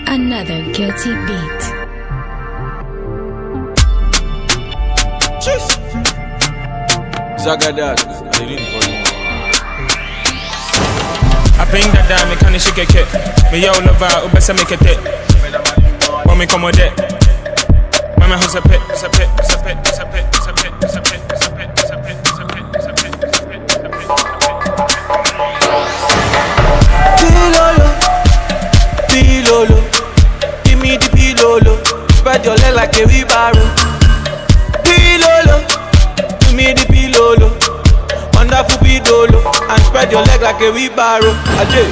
Another guilty beat. Cheers. Zagadat. I bring that down, me can't shake it. Me yo love out, best make it it. Want me come with it? Mama who's a pit, it's a pit, it's a pit, it's a pit, it's a pit, it's a pit, it's a pit, it's a pit, it's a pit, it's a pit, it's a pit, it's a pit. Pilolo, pilolo, give me the pilolo. Spread your leg like a wheelbarrow. Pilolo, give me the pilolo. Wonderful pilolo, and spread your leg like a wheelbarrow. Ajay.